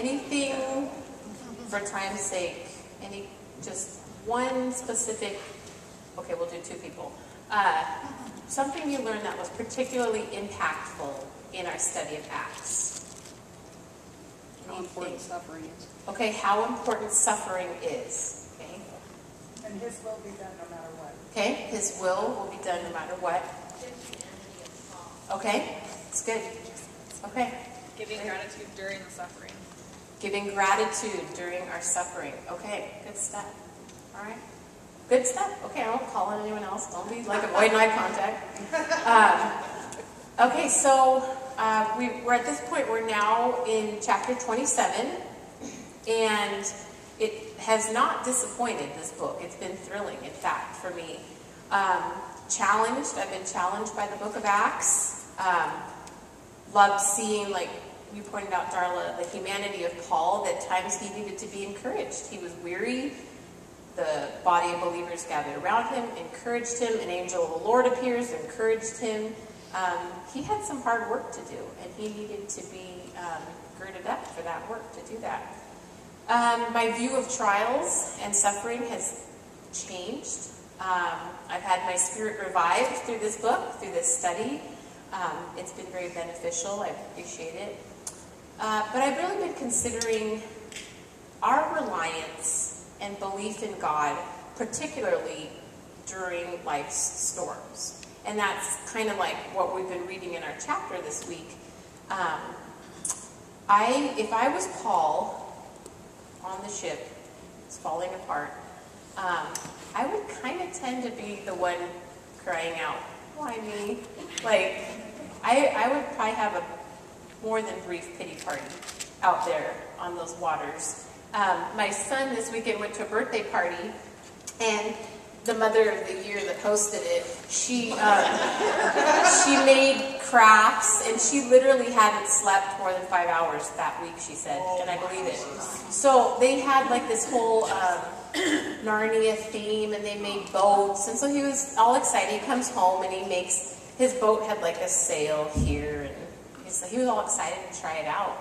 anything for time's sake, just one specific, okay, we'll do two people. Something you learned that was particularly impactful in our study of Acts. How important suffering is. Okay, how important suffering is. Okay. And His will be done no matter what. Okay, His will be done no matter what. Okay, it's good. Okay. Giving gratitude during the suffering. Giving gratitude during our suffering. Okay, good stuff. All right. Good stuff. Okay, I won't call on anyone else. Don't be like avoiding eye contact. Okay, so we're at this point. We're now in chapter 27, and it has not disappointed, this book. It's been thrilling, in fact, for me. Challenged. I've been challenged by the book of Acts. Loved seeing, like you pointed out, Darla, the humanity of Paul, that times he needed to be encouraged. He was weary. The body of believers gathered around him, encouraged him. An angel of the Lord appears, encouraged him. He had some hard work to do, and he needed to be girded up for that work to do that. My view of trials and suffering has changed. I've had my spirit revived through this book, through this study. It's been very beneficial. I appreciate it. But I've really been considering our reliance and belief in God, particularly during life's storms. And that's kind of like what we've been reading in our chapter this week. If I was Paul on the ship, it's falling apart, I would kind of tend to be the one crying out, why me? Like, I would probably have a more than brief pity party out there on those waters. My son this weekend went to a birthday party, and the mother of the year that hosted it, she made crafts, and she literally hadn't slept more than 5 hours that week, she said, and I believe it. So they had like this whole Narnia theme, and they made boats, and so he was all excited. He comes home, and his boat had like a sail here, and he was all excited to try it out.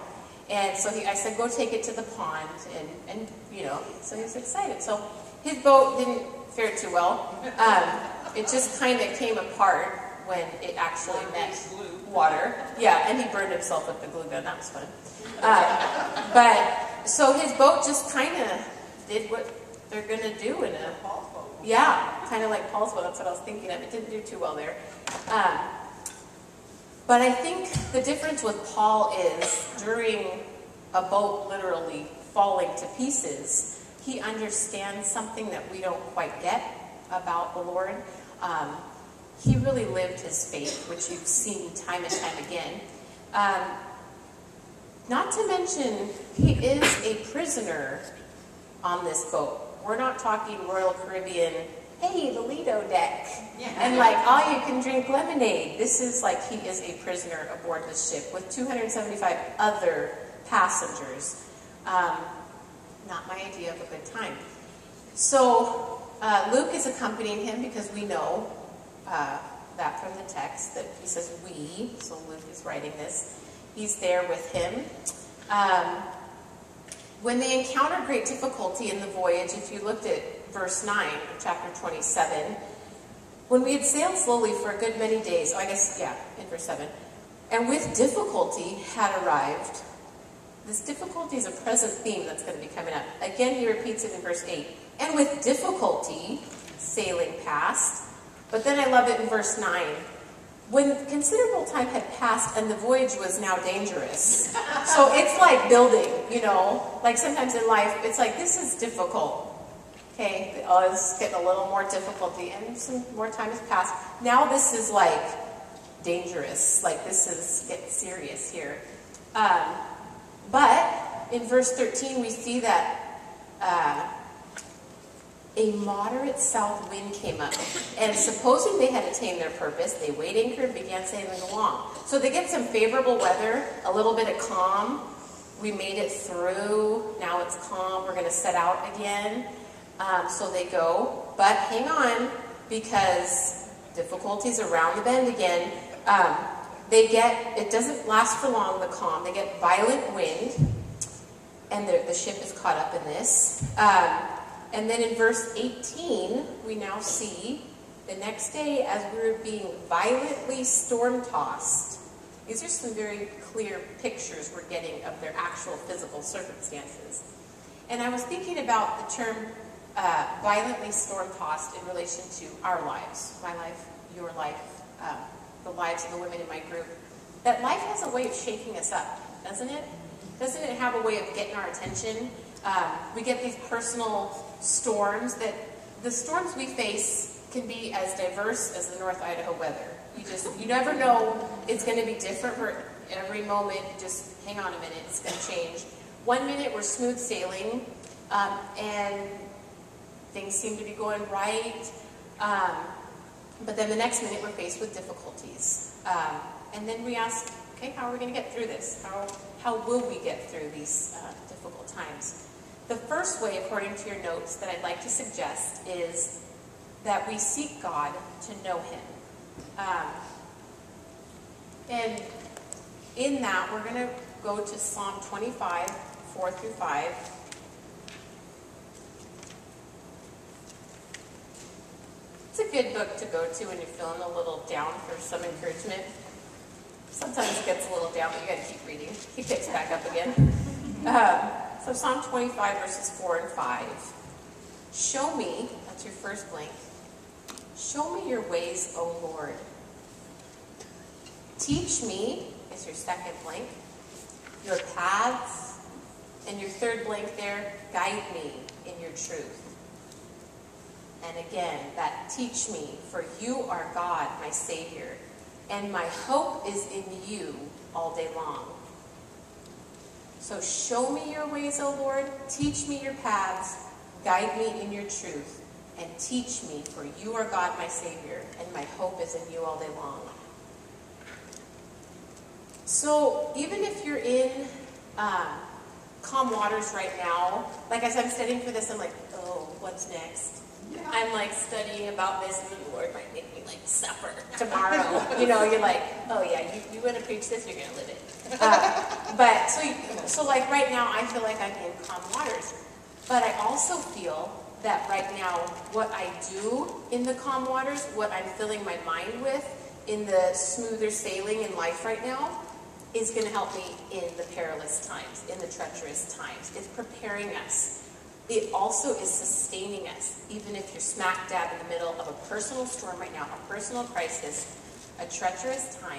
And so I said, go take it to the pond, and so he was excited. So his boat didn't fare too well. It just kind of came apart when it actually met water. Yeah, and he burned himself with the glue gun. That was fun. But so his boat just kind of did what they're going to do in a... Yeah, kind of like Paul's boat. That's what I was thinking of. It didn't do too well there. But I think the difference with Paul is during a boat literally falling to pieces, he understands something that we don't quite get about the Lord. He really lived his faith, which you've seen time and time again. Not to mention, he is a prisoner on this boat. We're not talking Royal Caribbean, hey, the Lido deck, and like all you can drink lemonade. This is like he is a prisoner aboard this ship with 275 other passengers. Not my idea of a good time. So Luke is accompanying him because we know that from the text that he says we, so Luke is writing this. He's there with him. When they encounter great difficulty in the voyage, if you looked at verse 9 of chapter 27, when we had sailed slowly for a good many days, in verse 7, and with difficulty had arrived. This difficulty is a present theme that's going to be coming up. Again, he repeats it in verse 8. And with difficulty, sailing past. But then I love it in verse 9. When considerable time had passed and the voyage was now dangerous. So it's like building, like sometimes in life, it's like, this is difficult. Okay, it's getting a little more difficulty, and some more time has passed. Now this is like dangerous, like this is getting serious here. But in verse 13, we see that a moderate south wind came up, and supposing they had attained their purpose, they weighed anchor and began sailing along. So they get some favorable weather, a little bit of calm. We made it through. Now it's calm. We're going to set out again. So they go, but hang on, because difficulties around the bend again. It doesn't last for long, the calm. They get violent wind, and the ship is caught up in this. And then in verse 18, we now see the next day as we were being violently storm-tossed. These are some very clear pictures we're getting of their actual physical circumstances. And I was thinking about the term violently storm-tossed in relation to our lives, my life, your life, the lives of the women in my group. That life has a way of shaking us up, doesn't it? Doesn't it have a way of getting our attention? We get these personal storms that the storms we face can be as diverse as the North Idaho weather. You never know, it's going to be different for every moment. Just hang on a minute, it's going to change. 1 minute we're smooth sailing and things seem to be going right. But then the next minute we're faced with difficulties. And then we ask, okay, how are we going to get through this? How will we get through these difficult times? The first way, according to your notes, that I'd like to suggest is that we seek God to know Him. And in that, we're going to go to Psalm 25, 4 through 5. It's a good book to go to when you're feeling a little down for some encouragement. Sometimes it gets a little down, but you got to keep reading. He picks back up again. So Psalm 25, verses 4 and 5. Show me, that's your first blank. Show me your ways, O Lord. Teach me, is your second blank, your paths. And your third blank there, guide me in your truth. And again, that teach me, for you are God, my Savior, and my hope is in you all day long. So show me your ways, O Lord, teach me your paths, guide me in your truth, and teach me, for you are God, my Savior, and my hope is in you all day long. So even if you're in calm waters right now, like as I'm studying for this, I'm like, oh, what's next? I'm like studying about this, and the Lord might make me like suffer tomorrow. You know, you're like, oh yeah, you want to preach this, you're going to live it. But so like right now, I feel like I'm in calm waters. But I also feel that right now, what I do in the calm waters, what I'm filling my mind with in the smoother sailing in life right now, is going to help me in the perilous times, in the treacherous times. It's preparing us. It also is sustaining us, even if you're smack dab in the middle of a personal storm right now, a personal crisis, a treacherous time.